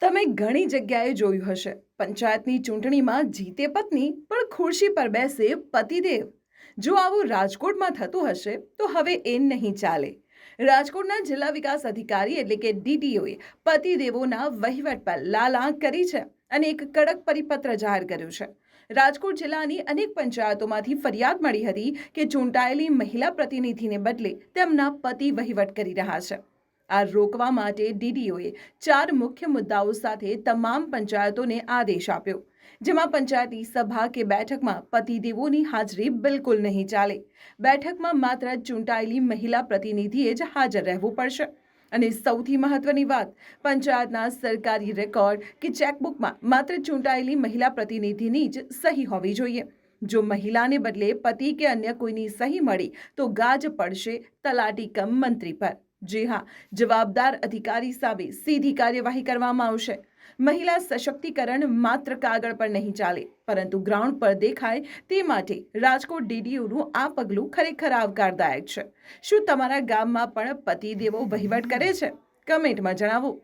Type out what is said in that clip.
તમે ઘણી જગ્યાએ જોયું હશે પંચાયતની ચૂંટણીમાં જીતે પત્ની પણ ખુરશી પર બેસે પતિદેવ. જો આવું રાજકોટમાં થતું હશે તો હવે એ નહીં ચાલે. રાજકોટના જિલ્લા વિકાસ અધિકારી એટલે કે ડીડીઓએ પતિદેવોના વહીવટ પર લાલ આંખ કરી છે અને એક કડક પરિપત્ર જાહેર કર્યું છે. રાજકોટ જિલ્લાની અનેક પંચાયતોમાંથી ફરિયાદ મળી હતી કે ચૂંટાયેલી મહિલા પ્રતિનિધિને બદલે તેમના પતિ વહીવટ કરી રહ્યા છે. આ રોકવા માટે ડીડીઓએ 4 મુખ્ય મુદ્દાઓ સાથે તમામ પંચાયતોને આદેશ આપ્યો, જેમાં પંચાયતી સભા કે બેઠકમાં પતિદેવોની હાજરી બિલકુલ નહીં ચાલે. બેઠકમાં માત્ર ચૂંટાયેલી મહિલા પ્રતિનિધિએ જ હાજર રહેવું પડશે. અને સૌથી મહત્વની વાત, પંચાયતના સરકારી રેકોર્ડ કે ચેકબુકમાં માત્ર ચૂંટાયેલી મહિલા પ્રતિનિધિની જ સહી હોવી જોઈએ. જો મહિલાને બદલે પતિ કે અન્ય કોઈની સહી મળી તો ગાજ પડશે તલાટી કમ મંત્રી પર. જી હા, જવાબદાર અધિકારી સામે સીધી કાર્યવાહી કરવામાં આવશે. મહિલા સશક્તિકરણ માત્ર કાગળ પર નહીં ચાલે, પરંતુ ગ્રાઉન્ડ પર દેખાય તે માટે રાજકોટ ડીડીઓનું આ પગલું ખરેખર આવકારદાયક છે. શું તમારા ગામમાં પણ પતિદેવો વહીવટ કરે છે? કમેન્ટમાં જણાવો.